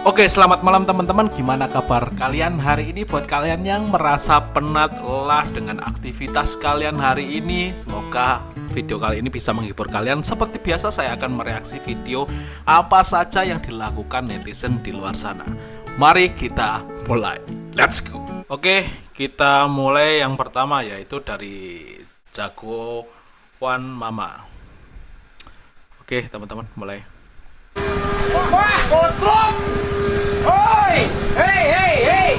Oke, selamat malam teman-teman. Gimana kabar kalian hari ini? Buat kalian yang merasa penat, lelah dengan aktivitas kalian hari ini, semoga video kali ini bisa menghibur kalian. Seperti biasa, saya akan mereaksi video apa saja yang dilakukan netizen di luar sana. Mari kita mulai. Let's go. Oke, kita mulai yang pertama, yaitu dari Jagoan Mama. Oke, teman-teman, mulai. Wah, gotrok! Oi! Hei!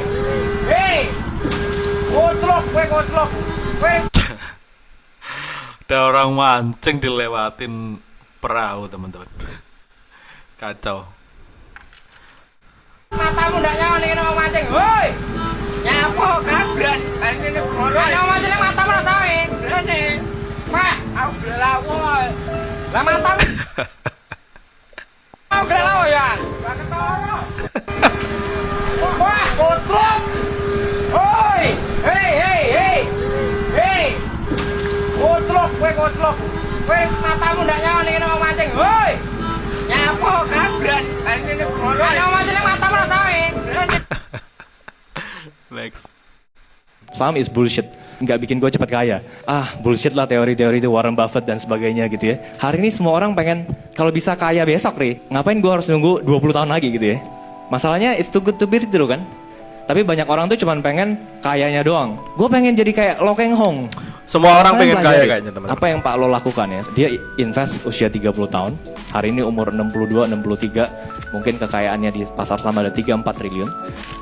Gotrok, gotrok! Ada orang mancing dilewatin perahu, teman-teman. Kacau. Matamu ndak nyawa nih mau mancing. Hoi! Nyapo kabran. Kan ini goro. Nyawa mancing matamu ora sawe. Rene. Wah, aku belawol. Lah matamu. Aku belawol ya. Lah ketara. Wah, gotrok! Oi! Hei! Gotrok, gotrok! Wes matamu ndak nyawa nih mau mancing. Hoi! Nyapo kabran. Kan ini goro. Nyawa mancing matamu ora sawe. Rene. Next. Saham is bullshit, nggak bikin gue cepat kaya. Bullshit lah teori-teori itu Warren Buffett dan sebagainya gitu ya. Hari ini semua orang pengen kalau bisa kaya besok, Ri. Ngapain gue harus nunggu 20 tahun lagi gitu ya. Masalahnya it's too good to be true kan. Tapi banyak orang tuh cuman pengen kayanya doang. Gue pengen jadi kayak Lo Keng Hong. Semua orang pengen Kalian kaya pelajari kayaknya, teman-teman. apa yang Pak Lo lakukan ya. Dia invest usia 30 tahun. Hari ini umur 62, 63. Mungkin kekayaannya di pasar saham ada 3-4 triliun.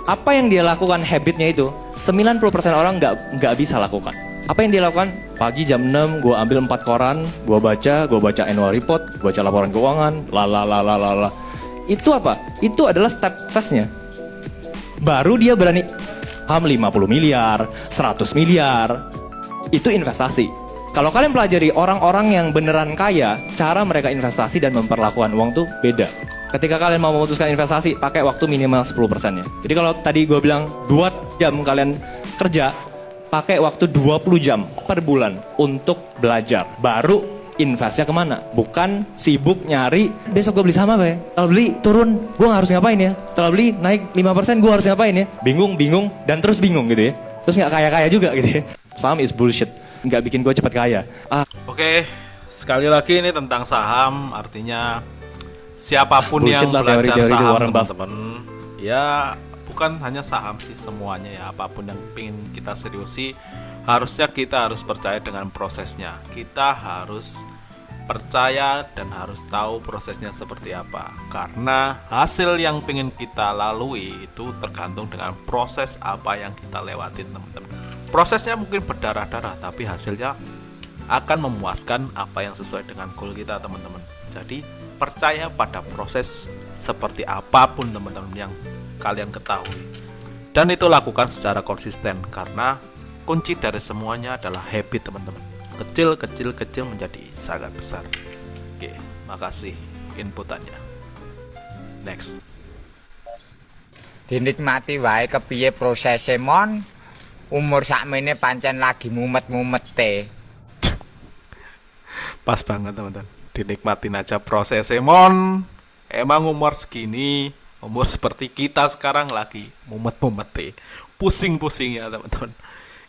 Apa yang dia lakukan habitnya itu 90% orang nggak bisa lakukan. Apa yang dia lakukan? Pagi jam 6 gue ambil 4 koran, gue baca annual report, gue baca laporan keuangan, lalalala. Itu apa? Itu adalah step fast-nya. Baru dia berani 50 miliar, 100 miliar. Itu investasi. Kalau kalian pelajari orang-orang yang beneran kaya, cara mereka investasi dan memperlakukan uang tuh beda. Ketika kalian mau memutuskan investasi, pakai waktu minimal 10%-nya. Jadi kalau tadi gue bilang 2 jam kalian kerja, pakai waktu 20 jam per bulan untuk belajar. Baru investnya kemana? Bukan sibuk nyari, besok gue beli saham apa ya? Setelah beli turun, gue harus ngapain ya? Setelah beli naik 5%, gue harus ngapain ya? Bingung, dan terus bingung gitu ya. Terus nggak kaya-kaya juga gitu ya. Saham is bullshit, nggak bikin gue cepat kaya. Oke, sekali lagi ini tentang saham, artinya siapapun Bullshit yang lah belajar teori-teori itu saham, Warren Buffett. teman-teman, ya bukan hanya saham sih, semuanya ya, apapun yang ingin kita seriusi, harusnya kita harus percaya dengan prosesnya. Kita harus percaya dan harus tahu prosesnya seperti apa, karena hasil yang ingin kita lalui itu tergantung dengan proses apa yang kita lewatin, teman-teman. Prosesnya mungkin berdarah-darah, tapi hasilnya akan memuaskan apa yang sesuai dengan goal kita, teman-teman. Jadi percaya pada proses seperti apapun, teman-teman, yang kalian ketahui, dan itu lakukan secara konsisten, karena kunci dari semuanya adalah habit, teman-teman. Kecil menjadi sangat besar. Oke, makasih inputannya. Next. Dinikmati wae kepiye prosese mon. Umur sakmene pancen lagi mumet-mumete. Pas banget, teman-teman. Dinikmatin aja prosesnya, mon. Emang umur segini, umur seperti kita sekarang lagi mumet-mumete, pusing-pusing ya, teman-teman.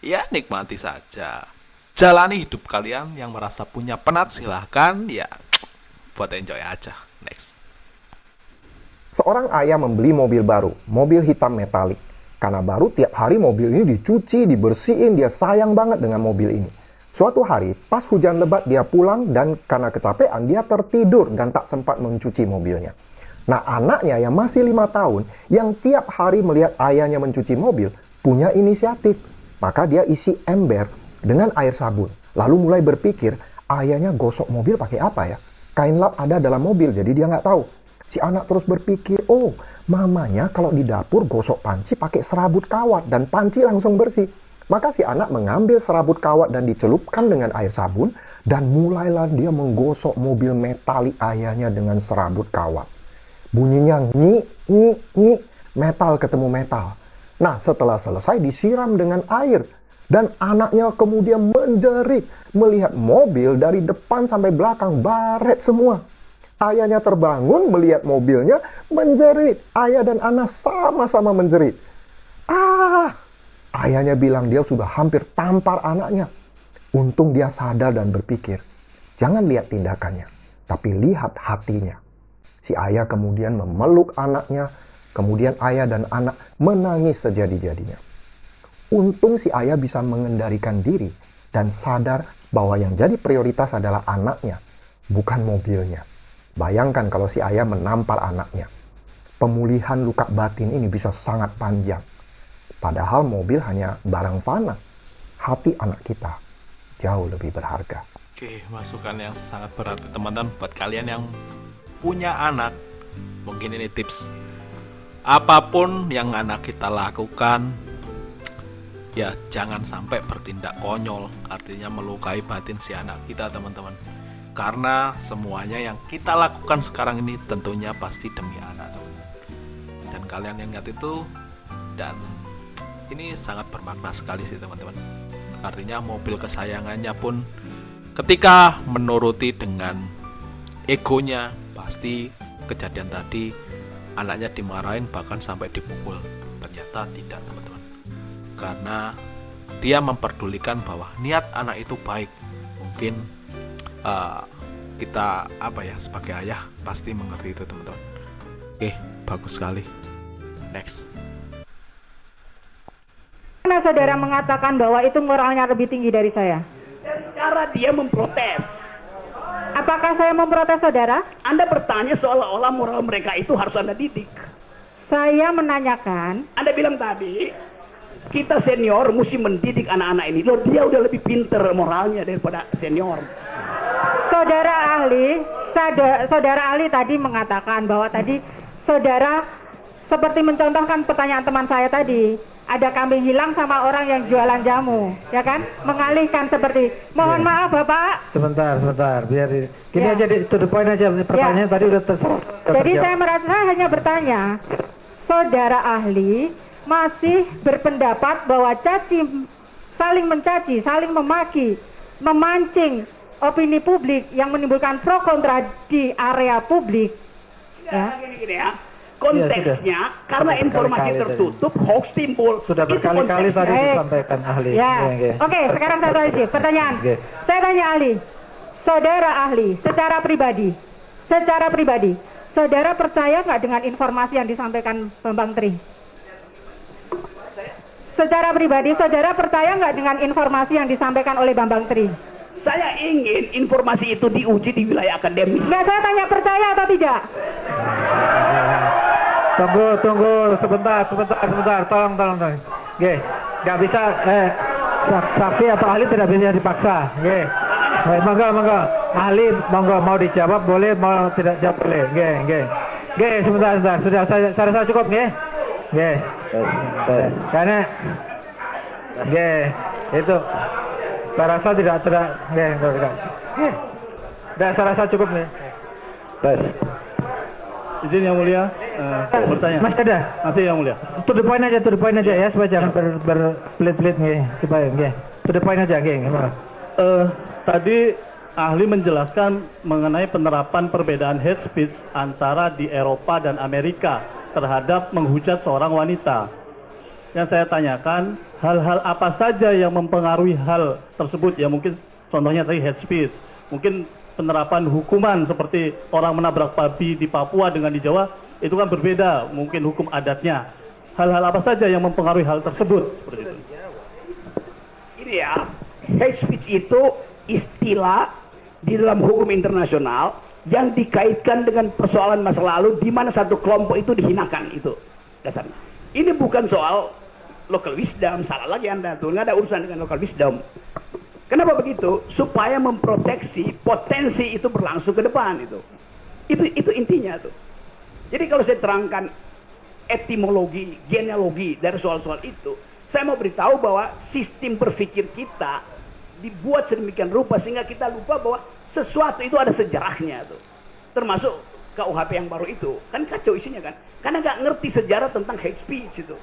Ya, nikmati saja. Jalani hidup kalian. Yang merasa punya penat silahkan, ya buat enjoy aja. Next. Seorang ayah membeli mobil baru, mobil hitam metalik. Karena baru, tiap hari mobil ini dicuci, dibersihin, dia sayang banget dengan mobil ini. Suatu hari, pas hujan lebat dia pulang dan karena kecapean dia tertidur dan tak sempat mencuci mobilnya. Nah, anaknya yang masih 5 tahun, yang tiap hari melihat ayahnya mencuci mobil, punya inisiatif. Maka dia isi ember dengan air sabun. Lalu mulai berpikir, ayahnya gosok mobil pakai apa ya? Kain lap ada dalam mobil, jadi dia nggak tahu. Si anak terus berpikir, oh, mamanya kalau di dapur gosok panci pakai serabut kawat dan panci langsung bersih. Maka si anak mengambil serabut kawat dan dicelupkan dengan air sabun dan mulailah dia menggosok mobil metalik ayahnya dengan serabut kawat. Bunyinya nyi, metal ketemu metal. Nah, setelah selesai disiram dengan air dan anaknya kemudian menjerit melihat mobil dari depan sampai belakang baret semua. Ayahnya terbangun melihat mobilnya menjerit. Ayah dan anak sama-sama menjerit. Ayahnya bilang dia sudah hampir tampar anaknya. Untung dia sadar dan berpikir, jangan lihat tindakannya, tapi lihat hatinya. Si ayah kemudian memeluk anaknya, kemudian ayah dan anak menangis sejadi-jadinya. Untung si ayah bisa mengendalikan diri dan sadar bahwa yang jadi prioritas adalah anaknya, bukan mobilnya. Bayangkan kalau si ayah menampar anaknya. Pemulihan luka batin ini bisa sangat panjang. Padahal mobil hanya barang fana. Hati anak kita jauh lebih berharga. Oke, masukan yang sangat berarti teman-teman buat kalian yang punya anak. Mungkin ini tips. Apapun yang anak kita lakukan, ya jangan sampai bertindak konyol, artinya melukai batin si anak kita, teman-teman. Karena semuanya yang kita lakukan sekarang ini tentunya pasti demi anak, teman-teman. Dan kalian ingat itu, dan ini sangat bermakna sekali sih, teman-teman. Artinya mobil kesayangannya pun ketika menuruti dengan egonya, pasti kejadian tadi anaknya dimarahin bahkan sampai dipukul. Ternyata tidak, teman-teman. Karena dia memperdulikan bahwa niat anak itu baik. Mungkin kita sebagai ayah pasti mengerti itu, teman-teman. Oke, bagus sekali. Next. Karena saudara mengatakan bahwa itu moralnya lebih tinggi dari saya. Cara dia memprotes. Apakah saya memprotes saudara? Anda bertanya seolah-olah moral mereka itu harus Anda didik. Saya menanyakan. Anda bilang tadi, kita senior mesti mendidik anak-anak ini. Loh, dia udah lebih pinter moralnya daripada senior. Saudara ahli tadi mengatakan bahwa tadi saudara seperti mencontohkan pertanyaan teman saya tadi. Ada kambing hilang sama orang yang jualan jamu, ya kan? Mengalihkan seperti, mohon maaf Bapak. Sebentar, biar gini aja, to the point aja. Pertanyaan tadi udah terserah. Jadi saya hanya bertanya, saudara ahli masih berpendapat bahwa saling mencaci, saling memaki, memancing opini publik yang menimbulkan pro kontra di area publik. Ya, gini ya. Konteksnya karena informasi tertutup, hoax timbul. Sudah berkali-kali tadi disampaikan ahli. Oke, sekarang satu lagi pertanyaan. Saya tanya ahli, saudara ahli, secara pribadi, saudara percaya nggak dengan informasi yang disampaikan Bambang Tri? Secara pribadi, saudara percaya nggak dengan informasi yang disampaikan oleh Bambang Tri? Saya ingin informasi itu diuji di wilayah akademis. Nggak, saya tanya percaya atau tidak? Tunggu, sebentar, tolong. Oke, nggak bisa, saksi atau ahli tidak bisa dipaksa. Oke, monggo, ahli monggo mau dijawab boleh, mau tidak jawab boleh. Oke, sebentar, sudah saya rasa cukup, oke. Karena, itu. Saya rasa tidak, saya rasa cukup nih. Izin yang mulia, bertanya. Masih ada? Masih yang mulia. To the point aja ya, supaya jangan berbelit-belit supaya to the point aja, Tadi ahli menjelaskan mengenai penerapan perbedaan hate speech antara di Eropa dan Amerika terhadap menghujat seorang wanita. Yang saya tanyakan, hal-hal apa saja yang mempengaruhi hal tersebut? Ya mungkin contohnya tadi hate speech, mungkin penerapan hukuman seperti orang menabrak babi di Papua dengan di Jawa, itu kan berbeda mungkin hukum adatnya. Hal-hal apa saja yang mempengaruhi hal tersebut? Seperti itu. Ini ya, hate speech itu istilah di dalam hukum internasional yang dikaitkan dengan persoalan masa lalu di mana satu kelompok itu dihinakan, itu dasarnya. Ini bukan soal local wisdom, salah lagi Anda tuh, nggak ada urusan dengan local wisdom. Kenapa begitu? Supaya memproteksi potensi itu berlangsung ke depan itu. Itu intinya tuh. Jadi kalau saya terangkan etimologi, genealogi dari soal-soal itu, saya mau beritahu bahwa sistem berpikir kita dibuat sedemikian rupa sehingga kita lupa bahwa sesuatu itu ada sejarahnya tuh. Termasuk KUHP yang baru itu, kan kacau isinya kan? Karena nggak ngerti sejarah tentang hate speech itu.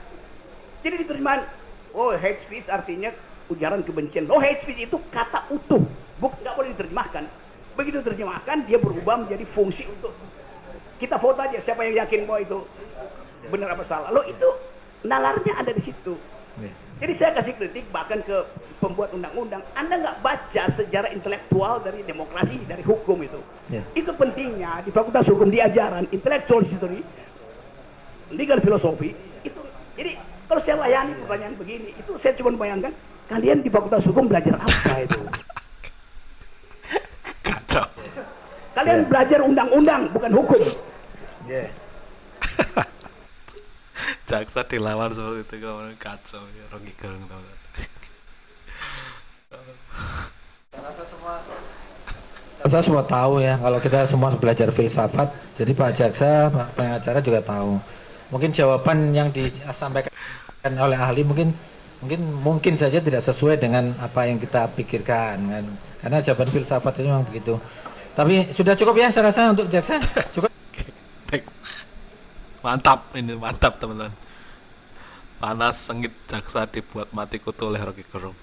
Jadi diterjemahan, oh hate speech artinya ujaran kebencian. Oh hate speech itu kata utuh, nggak boleh diterjemahkan. Begitu terjemahkan, dia berubah menjadi fungsi untuk kita vote aja siapa yang yakin bahwa itu benar apa salah. Lo itu nalarnya ada di situ. Jadi saya kasih kritik bahkan ke pembuat undang-undang, Anda nggak baca sejarah intelektual dari demokrasi, dari hukum itu. Itu pentingnya di Fakultas Hukum diajaran intellectual history, legal philosophy itu. Jadi kalau saya layani pertanyaan begini, itu saya cuma bayangkan kalian di Fakultas Hukum belajar apa itu? Kacau. Kalian belajar undang-undang bukan hukum. Jaksa dilawan seperti itu, kamu kacau ya, Rocky Gerung teman-teman. Kita semua tahu ya, kalau kita semua belajar filsafat, jadi Pak Jaksa, Pak pengacara juga tahu. Mungkin jawaban yang disampaikan oleh ahli mungkin saja tidak sesuai dengan apa yang kita pikirkan kan. Karena jawaban filsafat itu memang begitu. Tapi sudah cukup ya saya rasa untuk Jaksa. Cukup. Mantap, ini mantap teman-teman. Panas sengit jaksa dibuat mati kutu oleh Rocky Gerung.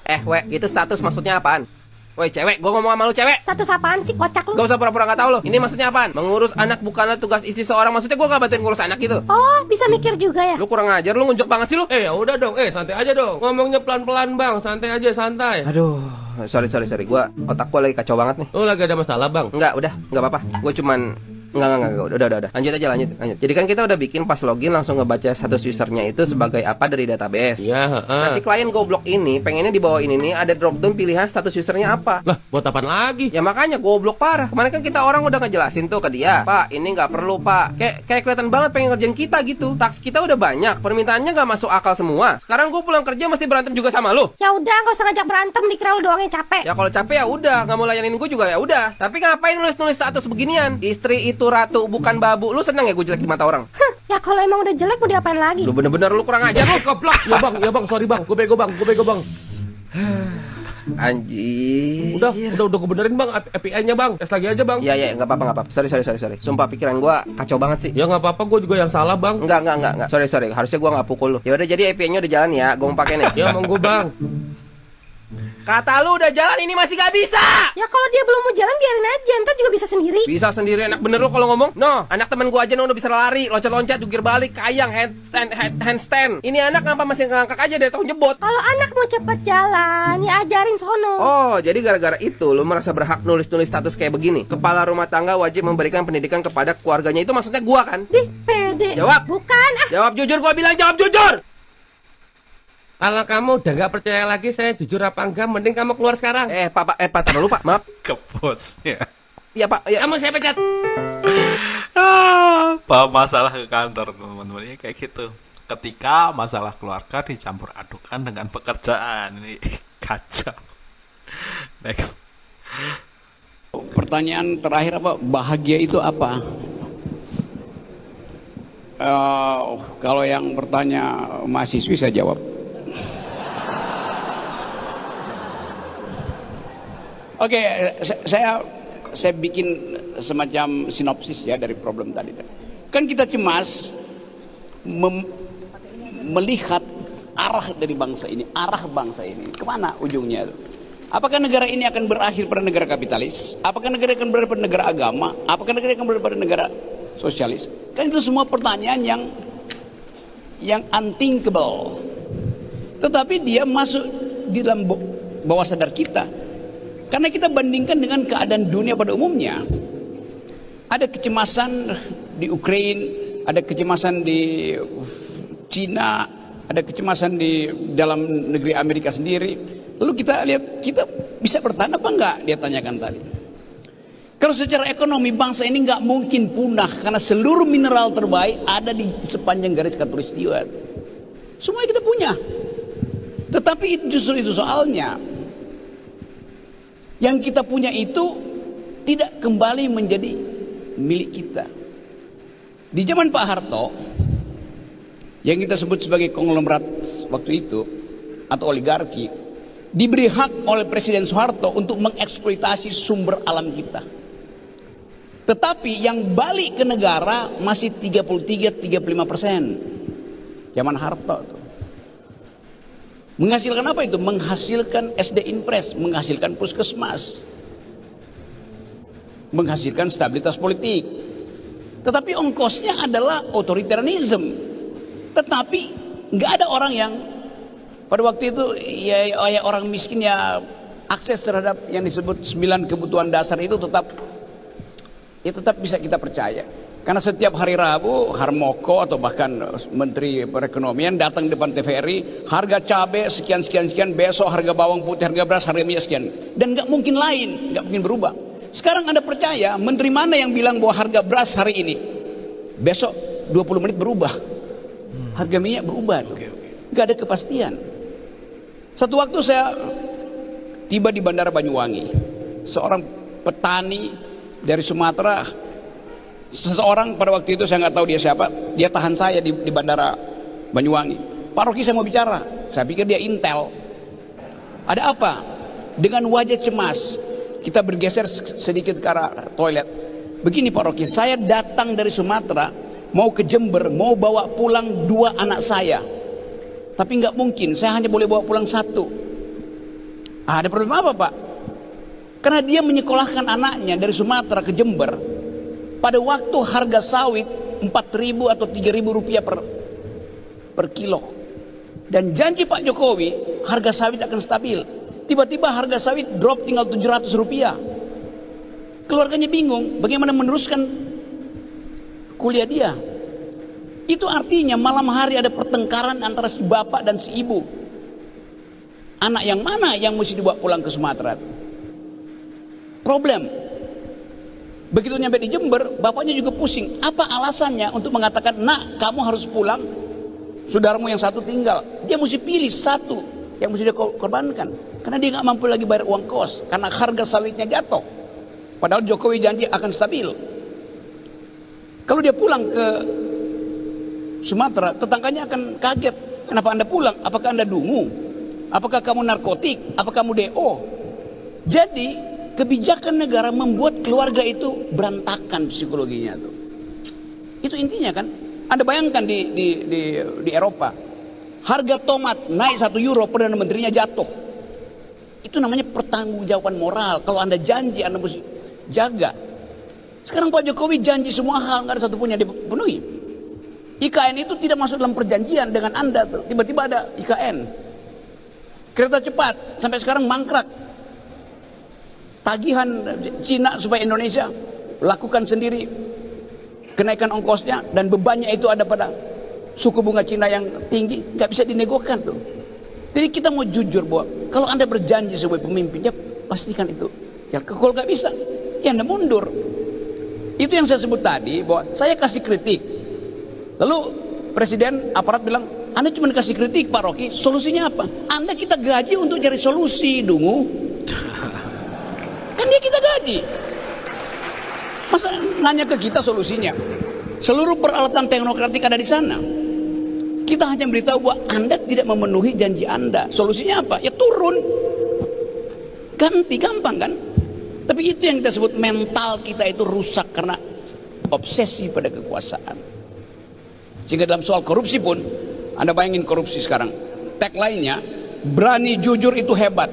We, itu status maksudnya apaan? Woi cewek, gue ngomong sama lu cewek. Status apaan sih, kocak lu? Gak usah pura-pura gak tahu lo. Ini maksudnya apaan? Mengurus anak bukanlah tugas istri seorang. Maksudnya gue gak bantuin ngurus anak gitu. Oh, bisa mikir juga ya? Lu kurang ajar, lu ngunjuk banget sih lu. Ya udah dong, santai aja dong. Ngomongnya pelan-pelan bang, santai aja, santai. Aduh, sorry. Gue otak gue lagi kacau banget nih. Lu lagi ada masalah bang? Enggak, udah, nggak apa-apa. Gue cuman udah. Lanjut aja. Jadi kan kita udah bikin pas login langsung ngebaca status usernya itu sebagai apa dari database. Iya. Nah, si klien goblok ini pengennya di bawah ini nih ada drop down pilihan status usernya apa. Lah, buat apaan lagi? Ya makanya goblok parah. Kemarin kan kita orang udah ngejelasin tuh ke dia, Pak, ini nggak perlu Pak. Kayak kelihatan banget pengen ngerjain kita gitu. Taks kita udah banyak, permintaannya nggak masuk akal semua. Sekarang gue pulang kerja mesti berantem juga sama lu. Ya udah, nggak usah ngajak berantem, dikira lu doang yang capek. Ya kalau capek ya udah, nggak mau layanin gue juga ya udah. Tapi ngapain nulis status beginian? Istri itu ratu bukan babu. Lu seneng ya gue jelek di mata orang? Ya kalau emang udah jelek mau diapain lagi? Lu bener-bener lu kurang ajar lu. Goblok. Ya bang, sorry bang. Gue bego bang. Anjir. Udah gue benerin bang API-nya bang. Tes lagi aja bang. Iya, nggak apa-apa. Sorry. Sumpah pikiran gue kacau banget sih. Ya nggak apa-apa, gue juga yang salah bang. Enggak. Sorry. Harusnya gue nggak pukul lu. Ya udah, jadi API-nya udah jalan ya. Gue mau pakai nih. Ya monggo bang. Kata lu udah jalan, ini masih gak bisa. Ya kalau dia belum mau jalan biarin aja, ntar juga bisa sendiri. Bisa sendiri, enak bener lu kalau ngomong. No, anak temen gua aja udah bisa lari, loncat-loncat, jungkir balik, kayang, handstand. Ini anak ngapa masih ngangkak aja dari tahun jebot. Kalau anak mau cepet jalan, ya ajarin sono. Oh, jadi gara-gara itu lu merasa berhak nulis-nulis status kayak begini. Kepala rumah tangga wajib memberikan pendidikan kepada keluarganya. Itu maksudnya gua kan? Pede. Jawab. Bukan. Jawab jujur, gua bilang jawab jujur. Kalau kamu udah gak percaya lagi saya jujur apa enggak, mending kamu keluar sekarang. Pak, taruh dulu Pak, maaf. Ke bosnya. Iya Pak, ya. Kamu saya pecat. Bawa masalah ke kantor teman-teman, ini kayak gitu. Ketika masalah keluarga dicampur adukan dengan pekerjaan, ini kacau. Next. Pertanyaan terakhir apa? Bahagia itu apa? Kalau yang bertanya mahasiswi saya jawab. Oke, saya bikin semacam sinopsis ya dari problem tadi. Kan kita cemas melihat arah dari bangsa ini, kemana ujungnya? Apakah negara ini akan berakhir pada negara kapitalis? Apakah negara akan berakhir pada negara agama? Apakah negara akan berakhir pada negara sosialis? Kan itu semua pertanyaan yang unthinkable. Tetapi dia masuk di dalam bawah sadar kita. Karena kita bandingkan dengan keadaan dunia pada umumnya. Ada kecemasan di Ukraina, ada kecemasan di Cina, ada kecemasan di dalam negeri Amerika sendiri. Lalu kita lihat, kita bisa bertahan apa enggak? Dia tanyakan tadi. Kalau secara ekonomi bangsa ini enggak mungkin punah karena seluruh mineral terbaik ada di sepanjang garis khatulistiwa. Semua kita punya. Tetapi justru itu soalnya. Yang kita punya itu tidak kembali menjadi milik kita. Di zaman Pak Harto, yang kita sebut sebagai konglomerat waktu itu, atau oligarki, diberi hak oleh Presiden Soeharto untuk mengeksploitasi sumber alam kita. Tetapi yang balik ke negara masih 33-35%. Zaman Harto tuh. Menghasilkan apa itu? Menghasilkan SD Impres, menghasilkan puskesmas. menghasilkan stabilitas politik. Tetapi ongkosnya adalah otoritarianism. Tetapi nggak ada orang yang pada waktu itu ya orang miskin ya akses terhadap yang disebut 9 kebutuhan dasar itu tetap bisa kita percaya. Karena setiap hari Rabu Harmoko atau bahkan Menteri Perekonomian datang depan TVRI, harga cabai sekian, besok harga bawang putih, harga beras, harga minyak sekian. Dan nggak mungkin lain, nggak mungkin berubah. Sekarang Anda percaya menteri mana yang bilang bahwa harga beras hari ini besok 20 menit berubah, harga minyak berubah tuh. Nggak ada kepastian. Satu waktu saya tiba di Bandara Banyuwangi, seorang petani dari Sumatera, seseorang pada waktu itu saya nggak tahu dia siapa, dia tahan saya di Bandara Banyuwangi. Pak Rocky, saya mau bicara. Saya pikir dia intel. Ada apa? Dengan wajah cemas kita bergeser sedikit ke arah toilet. Begini Pak Rocky, saya datang dari Sumatera mau ke Jember, mau bawa pulang 2 anak saya, tapi nggak mungkin, saya hanya boleh bawa pulang 1. Ada problem apa Pak? Karena dia menyekolahkan anaknya dari Sumatera ke Jember pada waktu harga sawit 4.000 atau 3.000 rupiah per kilo. Dan janji Pak Jokowi harga sawit akan stabil. Tiba-tiba harga sawit drop tinggal 700 rupiah. Keluarganya bingung bagaimana meneruskan kuliah dia. Itu artinya malam hari ada pertengkaran antara si bapak dan si ibu. Anak yang mana yang mesti dibawa pulang ke Sumatera? Problem. Begitu nyampe di Jember, bapaknya juga pusing. Apa alasannya untuk mengatakan, nak kamu harus pulang, saudaramu yang 1 tinggal. Dia mesti pilih 1 yang mesti dia korbankan. Karena dia nggak mampu lagi bayar uang kos, karena harga sawitnya jatuh. Padahal Jokowi janji akan stabil. Kalau dia pulang ke Sumatera, tetangganya akan kaget. Kenapa Anda pulang? Apakah Anda dungu? Apakah kamu narkotik? Apakah kamu DO? Jadi kebijakan negara membuat keluarga itu berantakan psikologinya tuh. Itu intinya kan. Anda bayangkan di Eropa, harga tomat naik 1 euro, perdana menterinya jatuh. Itu namanya pertanggungjawaban moral. Kalau Anda janji, Anda mesti jaga. Sekarang Pak Jokowi janji semua hal, nggak ada satupun yang dipenuhi. IKN itu tidak masuk dalam perjanjian dengan Anda tuh. Tiba-tiba ada IKN. Kereta cepat sampai sekarang mangkrak. Tagihan Cina supaya Indonesia lakukan sendiri kenaikan ongkosnya, dan bebannya itu ada pada suku bunga Cina yang tinggi, nggak bisa dinegokan tuh. Jadi kita mau jujur bahwa kalau Anda berjanji sebagai pemimpin, ya pastikan itu. Ya kalau nggak bisa, ya Anda mundur. Itu yang saya sebut tadi, bahwa saya kasih kritik. Lalu Presiden aparat bilang, Anda cuma kasih kritik Pak Rocky, solusinya apa? Anda kita gaji untuk cari solusi, dungu. Kan dia kita gaji. Masa nanya ke kita solusinya? Seluruh peralatan teknokratik ada di sana. Kita hanya beritahu bahwa Anda tidak memenuhi janji Anda. Solusinya apa? Ya turun. Ganti, gampang kan? Tapi itu yang kita sebut mental kita itu rusak karena obsesi pada kekuasaan. Sehingga dalam soal korupsi pun, Anda bayangin korupsi sekarang. Tagline-nya, berani jujur itu hebat.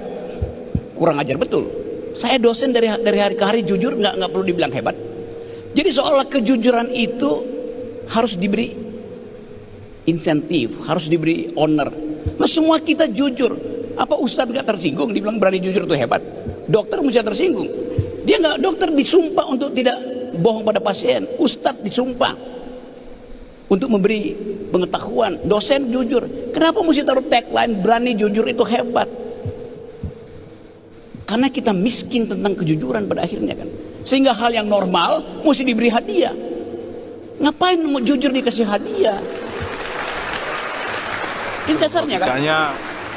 Kurang ajar betul. Saya dosen dari hari ke hari jujur, nggak perlu dibilang hebat. Jadi seolah kejujuran itu harus diberi insentif, harus diberi honor. Nah semua kita jujur. Apa Ustadz nggak tersinggung dibilang berani jujur itu hebat? Dokter mesti tersinggung. Dia nggak, dokter disumpah untuk tidak bohong pada pasien. Ustadz disumpah untuk memberi pengetahuan. Dosen jujur. Kenapa mesti taruh tagline berani jujur itu hebat? Karena kita miskin tentang kejujuran pada akhirnya kan. Sehingga hal yang normal mesti diberi hadiah. Ngapain mau jujur dikasih hadiah? Itu dasarnya kan.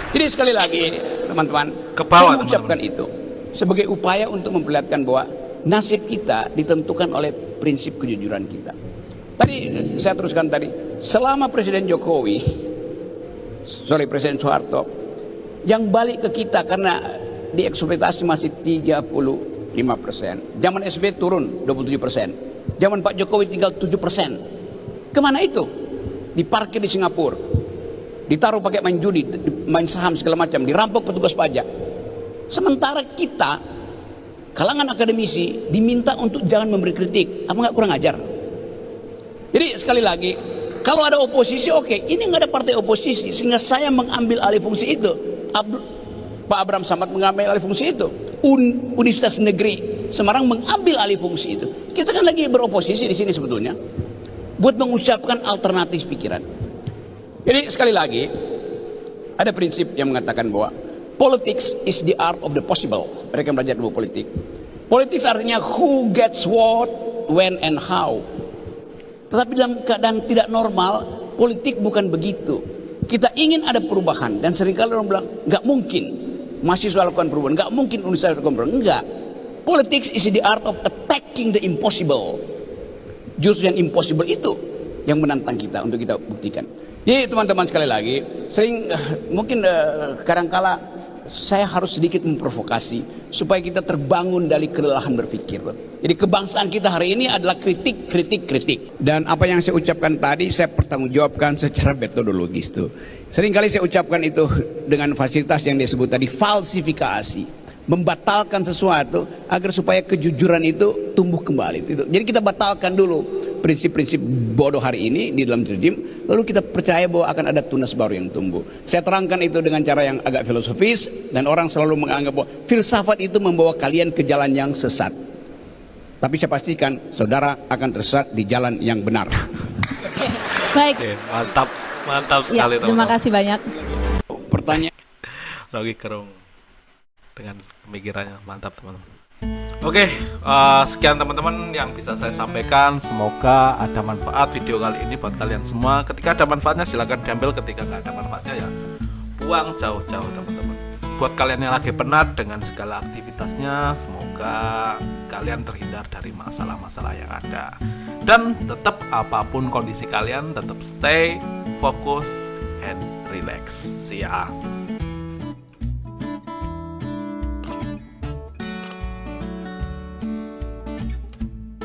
Jadi sekali lagi teman-teman, saya mengucapkan itu sebagai upaya untuk memperlihatkan bahwa nasib kita ditentukan oleh prinsip kejujuran kita. Tadi saya teruskan tadi, selama Presiden Soeharto yang balik ke kita karena dieksploitasi masih 35%. Zaman SBY turun 27%. Zaman Pak Jokowi tinggal 7%. Kemana itu? Diparkir di Singapura. Ditaruh pakai main judi, main saham segala macam, dirampok petugas pajak. Sementara kita kalangan akademisi diminta untuk jangan memberi kritik. Apa nggak kurang ajar? Jadi sekali lagi, kalau ada oposisi oke, ini nggak ada partai oposisi sehingga saya mengambil alih fungsi itu. Pak Abraham Samad mengambil alih fungsi itu. Universitas Negeri Semarang mengambil alih fungsi itu. Kita kan lagi beroposisi di sini sebetulnya buat mengucapkan alternatif pikiran. Jadi sekali lagi, ada prinsip yang mengatakan bahwa politics is the art of the possible. Mereka belajar dulu politik. Politics artinya who gets what, when and how. Tetapi dalam keadaan tidak normal, politik bukan begitu. Kita ingin ada perubahan dan seringkali orang bilang nggak mungkin mahasiswa lakukan perubahan, nggak mungkin universitas lakukan perubahan. Enggak. Politics is the art of attacking the impossible. Justru yang impossible itu yang menantang kita untuk kita buktikan. Jadi teman-teman sekali lagi, sering mungkin kadangkala saya harus sedikit memprovokasi supaya kita terbangun dari kelelahan berpikir. Jadi kebangsaan kita hari ini adalah kritik. Dan apa yang saya ucapkan tadi saya pertanggungjawabkan secara metodologis tuh. Seringkali saya ucapkan itu dengan fasilitas yang disebut tadi falsifikasi. Membatalkan sesuatu agar supaya kejujuran itu tumbuh kembali. Jadi kita batalkan dulu prinsip-prinsip bodoh hari ini di dalam rejim, lalu kita percaya bahwa akan ada tunas baru yang tumbuh. Saya terangkan itu dengan cara yang agak filosofis dan orang selalu menganggap bahwa filsafat itu membawa kalian ke jalan yang sesat. Tapi saya pastikan saudara akan tersesat di jalan yang benar. Baik. Oke, mantap sekali ya, terima kasih banyak. Pertanyaan Rocky Gerung dengan pemikirannya mantap teman-teman. Oke, sekian teman-teman yang bisa saya sampaikan. Semoga ada manfaat video kali ini buat kalian semua. Ketika ada manfaatnya silakan diambil, ketika nggak ada manfaatnya ya buang jauh-jauh teman-teman. Buat kalian yang lagi penat dengan segala aktivitasnya, semoga kalian terhindar dari masalah-masalah yang ada. Dan tetap apapun kondisi kalian, tetap stay, fokus, and relax. See ya.